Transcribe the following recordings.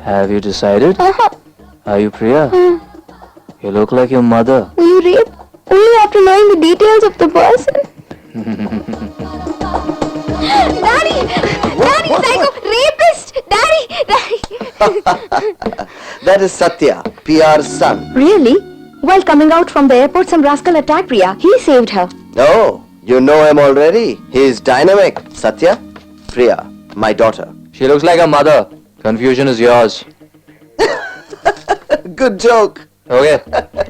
Have you decided? Are you Priya? You look like your mother. Were you raped? Only after knowing the details of the person? Daddy! Daddy, psycho! Rapist! Daddy! That is Satya, PR's son. Really? While coming out from the airport, some rascal attacked Priya. He saved her. Oh, you know him already. He is dynamic. Satya, Priya, my daughter. She looks like her mother. Confusion is yours. Good joke. Okay,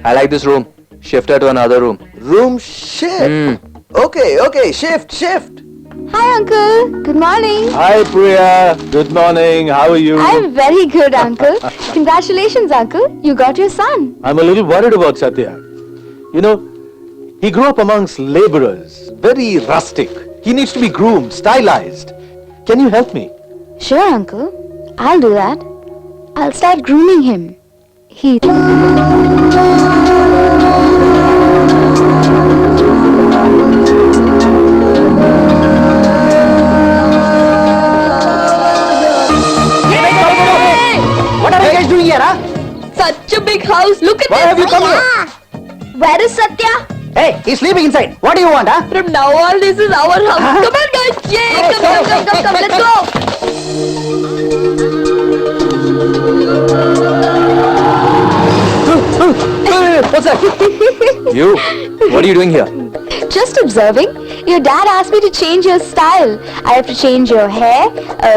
I like this room. Shift her to another room. Room shift. Okay, shift. Hi, Uncle. Good morning. Hi Priya, good morning, how are you? I'm very good, Uncle. Congratulations, Uncle. You got your son. I'm a little worried about Satya. You know, he grew up amongst laborers, very rustic. He needs to be groomed, stylized. Can you help me? Sure, Uncle. I'll do that. I'll start grooming him. He... What are you guys doing here, huh? Such a big house. Look at Why this. have you come here? Where is Satya? Hey, he's sleeping inside. What do you want, huh? From now on, this is our house. Come on, guys. Yay! Come. Let's go. What's that? You? What are you doing here? Just observing. Your dad asked me to change your style. I have to change your hair,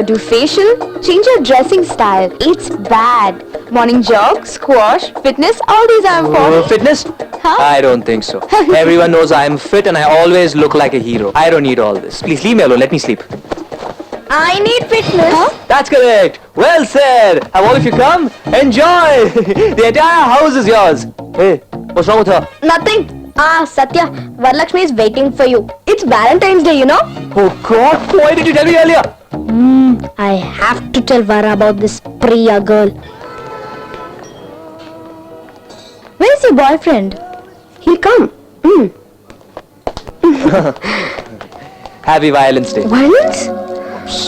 do facial, change your dressing style. It's bad. Morning jog, squash, fitness, all these are important. Fitness? Huh? I don't think so. Everyone knows I'm fit and I always look like a hero. I don't need all this. Please leave me alone. Let me sleep. I need fitness. Huh? That's correct. Well said. Have all of you come? Enjoy. The entire house is yours. Hey, what's wrong with her? Nothing. Satya, Varalakshmi is waiting for you. It's Valentine's Day, you know. Oh God, why did you tell me earlier? I have to tell Vara about this Priya girl. Where's your boyfriend? He'll come. Happy Violence Day. Violence?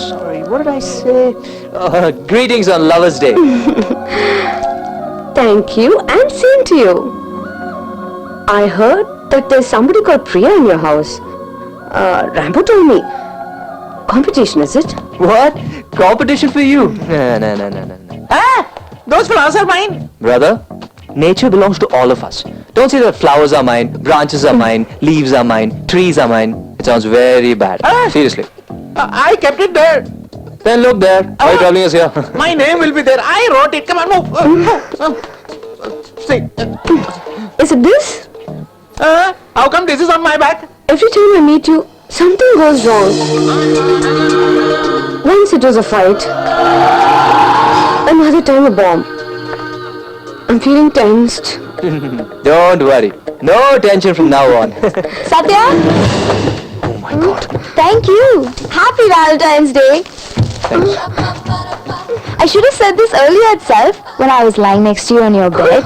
Sorry, what did I say? Greetings on Lover's Day. Thank you, and same to you. I heard that there's somebody called Priya in your house. Rambo told me. Competition, is it? What? Competition for you? No. Those flowers are mine. Brother, nature belongs to all of us. Don't say that flowers are mine, branches are mine, leaves are mine, trees are mine. It sounds very bad. Seriously. I kept it there. Then look there. Why are you troubling us here? My name will be there. I wrote it. Come on, move. See. Is it this? How come this is on my back? Every time I meet you, something goes wrong. Once it was a fight. Another time a bomb. I'm feeling tensed. Don't worry. No tension from now on. Satya? Oh my God. Thank you. Happy Valentine's Day. Thanks. I should have said this earlier itself when I was lying next to you on your bed.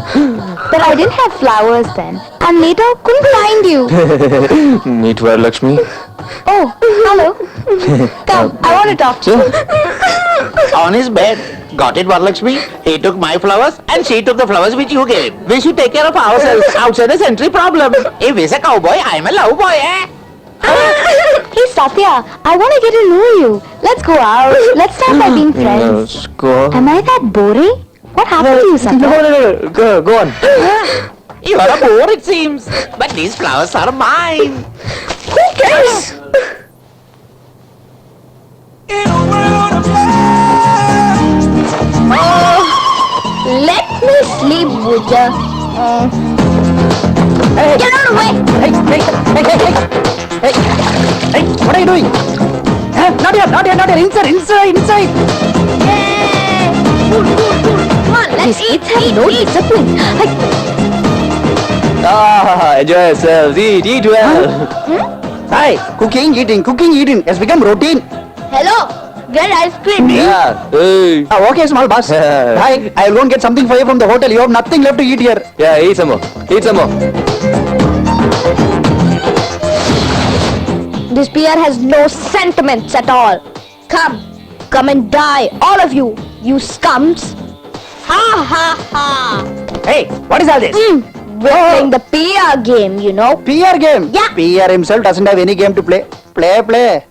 But I didn't have flowers then. And later couldn't find you. Meet Varalakshmi. Oh, hello. Come, I want to talk to you. On his bed. Got it, Varalakshmi? He took my flowers and she took the flowers which you gave. We should take care of ourselves outside the sentry problem. If he's a cowboy, I'm a love boy, eh? Hey Satya, I want to get to know you. Let's go out. Let's start by being friends. Let's go. Am I that boring? What happened to you, Satya? No. Go on. You are a bore, it seems. But these flowers are mine. Who cares? Let me sleep, Buddha. Get out of the way! Hey, what are you doing? Not here. Inside. Yay! Come on, let's eat. No discipline. Enjoy yourselves. Eat well. Hi, cooking, eating has become routine. Hello, get ice cream. Yeah. Hey. Okay, small boss. Hi, I'll go and get something for you from the hotel. You have nothing left to eat here. Yeah, eat some more. This PR has no sentiments at all. Come and die, all of you, you scums. Hey, what is all this? We're playing the PR game, you know. PR game. Yeah. PR himself doesn't have any game to play. Play.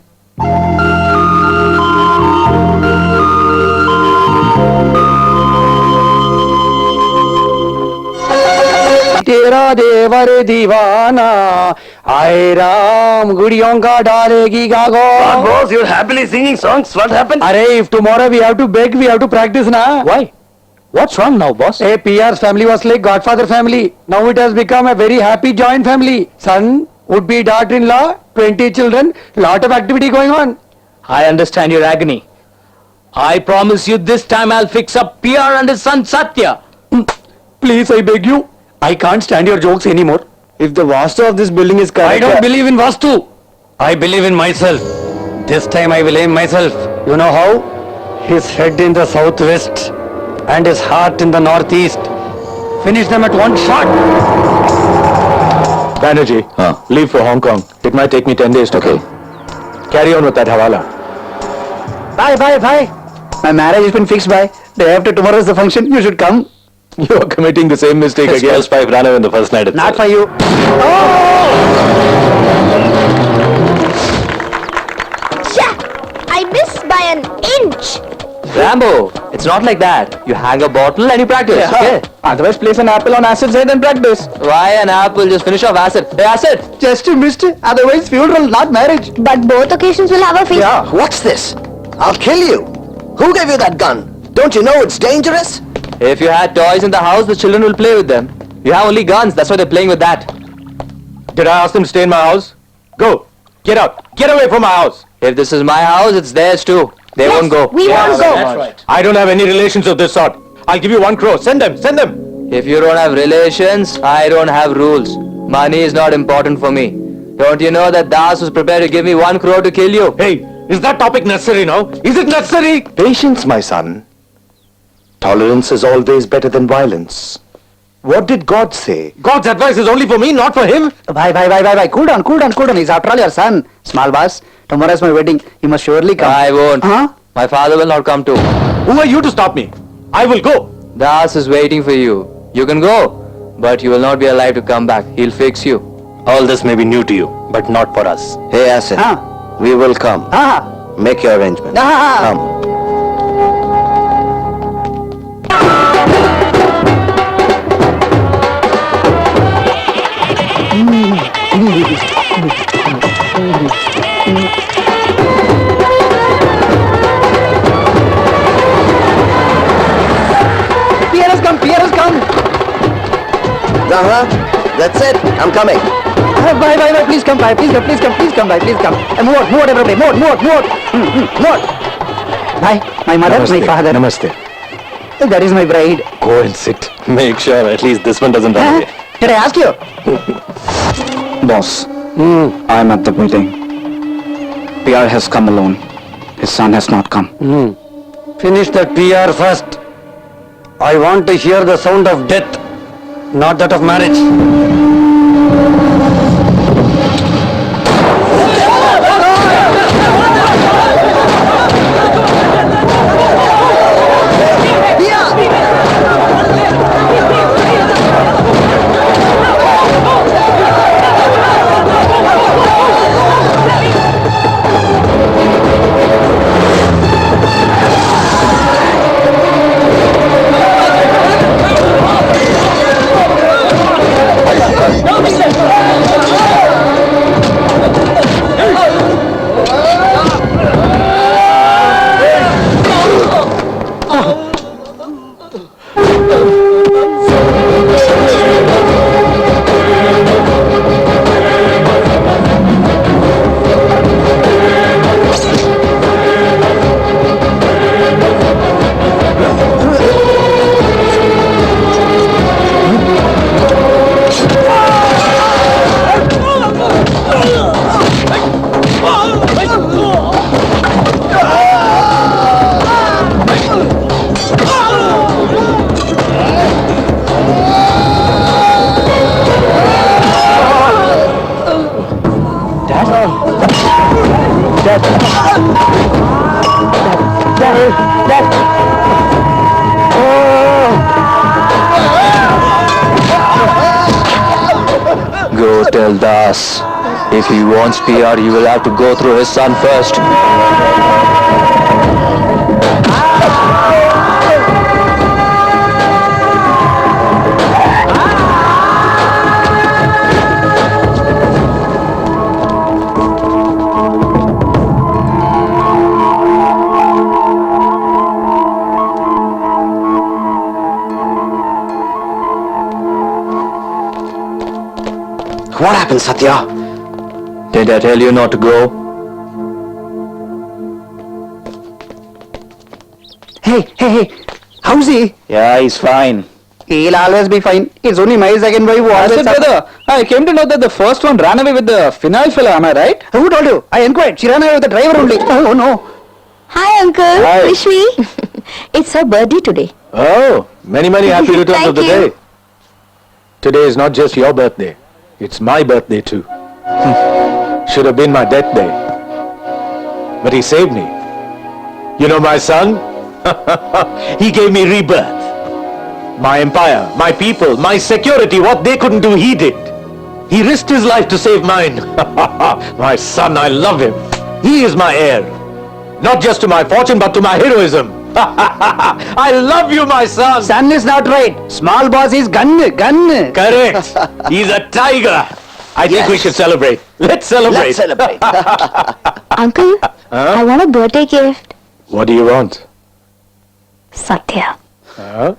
तेरा देवर दीवाना आए राम गुड़ियों का डालेगी गागो. Boss, you're happily singing songs. What happened? अरे if tomorrow we have to beg, we have to practice na. Why? What's wrong now, boss? A PR's family was like Godfather family. Now it has become a very happy joint family. Son would be daughter-in-law, 20 children, lot of activity going on. I understand your agony. I promise you this time I'll fix up PR and his son Satya. Please, I beg you. I can't stand your jokes anymore. If the vastu of this building is correct, I don't believe in Vastu. I believe in myself. This time I will aim myself. You know how? His head in the southwest and his heart in the northeast. Finish them at one shot. Banerjee, leave for Hong Kong. It might take me 10 days to go. Carry on with that hawala. Bye. My marriage has been fixed by. Day after tomorrow is the function. You should come. You are committing the same mistake again. His pipe ran away in the first night itself. Not for you. I missed by an inch. Rambo, it's not like that. You hang a bottle and you practice, okay? Otherwise, place an apple on acid's head and practice. Why an apple? Just finish off acid. Hey, acid! Just you missed. Otherwise, funeral, not marriage. But both occasions will have a face. Yeah, what's this? I'll kill you. Who gave you that gun? Don't you know it's dangerous? If you had toys in the house, the children will play with them. You have only guns, that's why they're playing with that. Did I ask them to stay in my house? Go. Get out. Get away from my house. If this is my house, it's theirs too. They Yes, won't go. we won't go. That's right. I don't have any relations of this sort. I'll give you 1 crore. Send them. If you don't have relations, I don't have rules. Money is not important for me. Don't you know that Das was prepared to give me 1 crore to kill you? Hey, is that topic necessary now? Is it necessary? Patience, my son. Tolerance is always better than violence. What did God say? God's advice is only for me, not for him. Bye. Cool down. He's after all your son. Small boss. Tomorrow is my wedding. You must surely come. I won't. Huh? My father will not come too. Who are you to stop me? I will go. Das is waiting for you. You can go, but you will not be alive to come back. He'll fix you. All this may be new to you, but not for us. Hey, Acid. Huh? We will come. Ah. Make your arrangements. Come. Pierre has come. That's it. I'm coming. Bye. Please come by. Please come. And move out, everybody. Move out. Bye. My mother, my father. Namaste. That is my bride. Go and sit. Make sure at least this one doesn't run away. Did I ask you? Boss, I'm at the meeting. PR has come alone. His son has not come. Finish that PR first. I want to hear the sound of death, not that of marriage. Go tell Das. If he wants PR, he will have to go through his son first. What happened, Satya? Did I tell you not to go? Hey, how's he? Yeah, he's fine. He'll always be fine. It's only my second wife who always... brother, I came to know that the first one ran away with the phenyl fella, am I right? Who told you? I inquired. She ran away with the driver only. Oh, no. Hi, Uncle. Hi. Rishmi. It's her birthday today. Oh, many happy returns Thank of the you. day. Today is not just your birthday. It's my birthday too. Should have been my death day. But he saved me. You know my son? He gave me rebirth. My empire, my people, my security, what they couldn't do, he did. He risked his life to save mine. My son, I love him. He is my heir. Not just to my fortune, but to my heroism. I love you, my son. Son is not right. Small boss is gun. Correct. He's a tiger. I think we should celebrate. Let's celebrate. Let's celebrate. Uncle, I want a birthday gift. What do you want? Satya. Huh?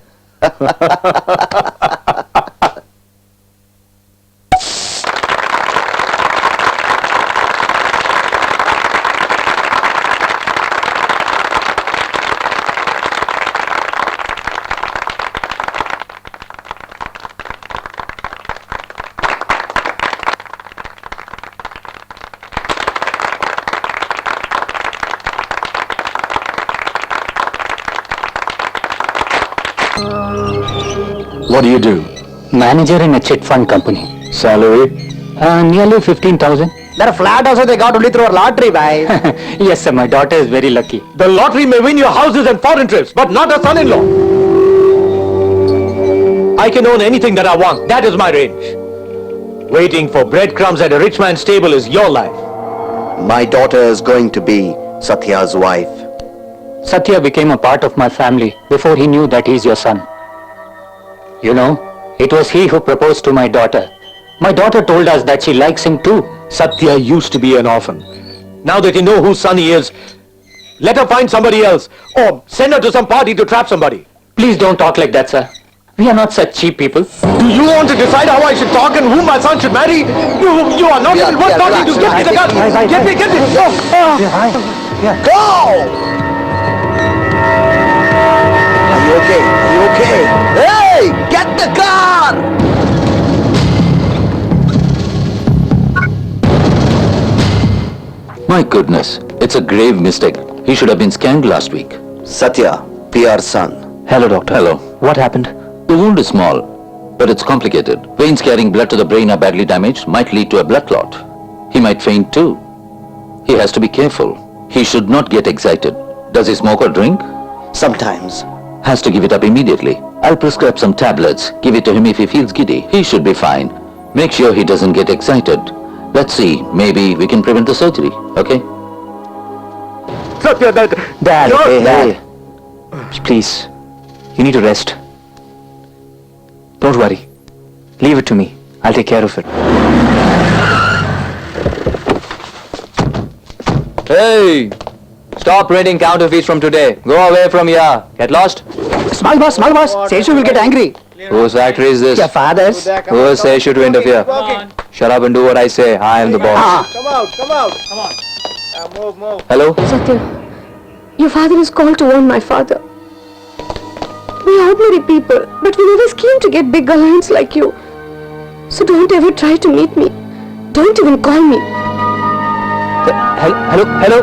What do you do? Manager in a chit fund company. Salary? Nearly 15,000. That flat also they got only through a lottery, bhai. Yes, sir, my daughter is very lucky. The lottery may win your houses and foreign trips, but not a son-in-law. I can own anything that I want. That is my range. Waiting for breadcrumbs at a rich man's table is your life. My daughter is going to be Satya's wife. Satya became a part of my family before he knew that he's your son. You know, it was he who proposed to my daughter. My daughter told us that she likes him too. Satya used to be an orphan. Now that you know whose son he is, let her find somebody else or send her to some party to trap somebody. Please don't talk like that, sir. We are not such cheap people. Do you want to decide how I should talk and whom my son should marry? You are not even worth talking to. Get me the gun. Get me. Go. Are you okay? Are you okay? Hey! Get the car! My goodness, it's a grave mistake. He should have been scanned last week. Satya, PR's son. Hello, doctor. Hello. What happened? The wound is small, but it's complicated. Veins carrying blood to the brain are badly damaged, might lead to a blood clot. He might faint too. He has to be careful. He should not get excited. Does he smoke or drink? Sometimes. Has to give it up immediately. I'll prescribe some tablets. Give it to him if he feels giddy. He should be fine. Make sure he doesn't get excited. Let's see, maybe we can prevent the surgery, okay? Satya, Dad, hey, Dad. Please, you need to rest. Don't worry. Leave it to me. I'll take care of it. Hey! Stop renting counterfeits from today. Go away from here. Get lost. Small boss. Seshu will get angry. Whose factory is this? Your father's. Who has Seshu to interfere? Shut up and do what I say. I am the boss. Come out. Move. Hello? Satya, your father is called to warn my father. We are ordinary people, but we never scheme to get big alliance like you. So don't ever try to meet me. Don't even call me. Hello?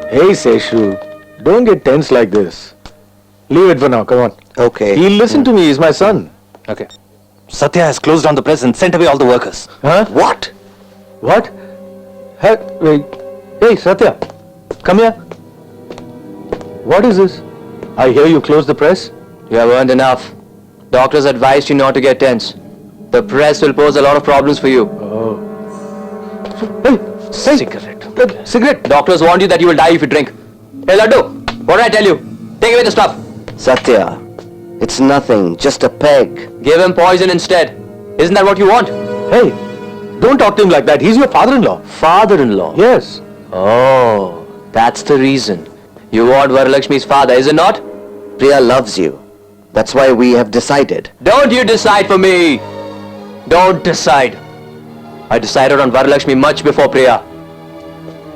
Hey, Seshu, don't get tense like this. Leave it for now, come on. Okay. He'll listen to me, he's my son. Okay. Satya has closed down the press and sent away all the workers. Huh? What? What? Wait. Hey, Satya, come here. What is this? I hear you closed the press. You have earned enough. Doctors advised you not to get tense. The press will pose a lot of problems for you. Cigarette. Doctors warned you that you will die if you drink. Hey, Laddu, what did I tell you? Take away the stuff. Satya, it's nothing, just a peg. Give him poison instead. Isn't that what you want? Hey, don't talk to him like that. He's your father-in-law. Father-in-law. Yes. Oh, that's the reason. You want Varalakshmi's father, is it not? Priya loves you. That's why we have decided. Don't you decide for me. Don't decide. I decided on Varalakshmi much before Priya.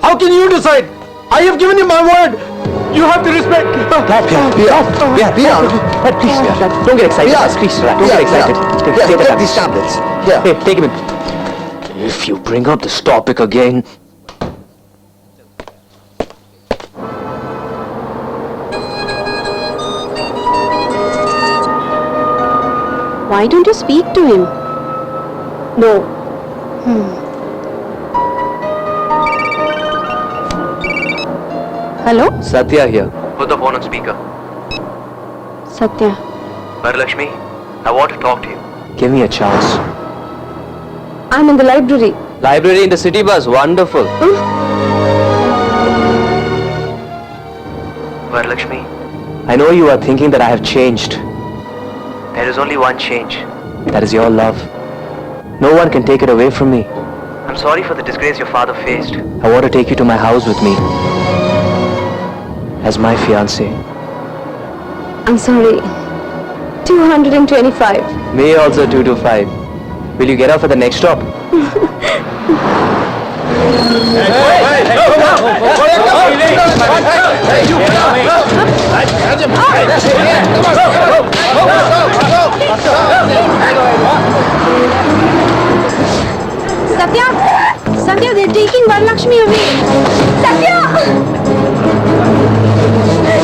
How can you decide? I have given you my word. You have to respect. Priya, Please, don't get excited. Priya, Please, don't get excited. take these tablets. Here. Hey, take him in. If you bring up this topic again... Why don't you speak to him? No. Hello? Satya here. Put the phone on speaker. Satya. Varalakshmi, I want to talk to you. Give me a chance. I'm in the library. Library in the city bus, wonderful. Varalakshmi, I know you are thinking that I have changed. There is only one change. That is your love. No one can take it away from me. I'm sorry for the disgrace your father faced. I want to take you to my house with me. As my fiancé. I'm sorry. 225. Me also 225. Will you get off at the next stop? Satya! Satya, they're taking Varalakshmi away. Satya!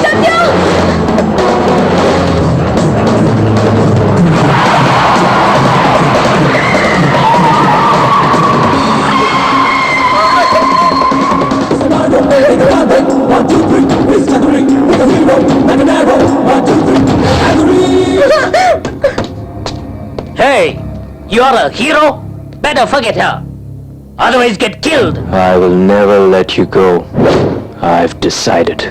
Satya! Hey, you're a hero? Better forget her. Otherwise get killed. I will never let you go. I've decided.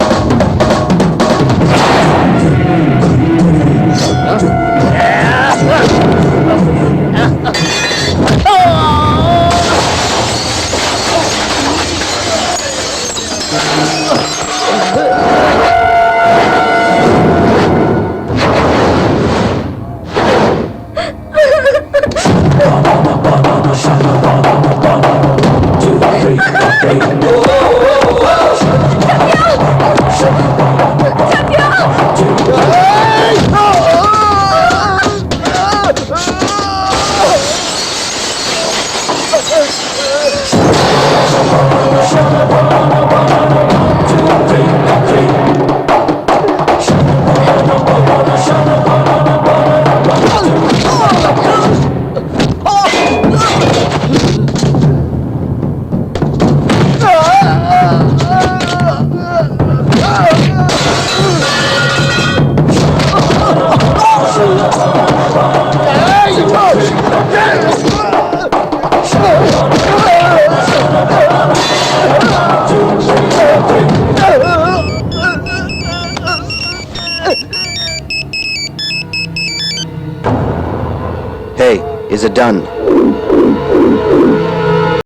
Hey, is it done?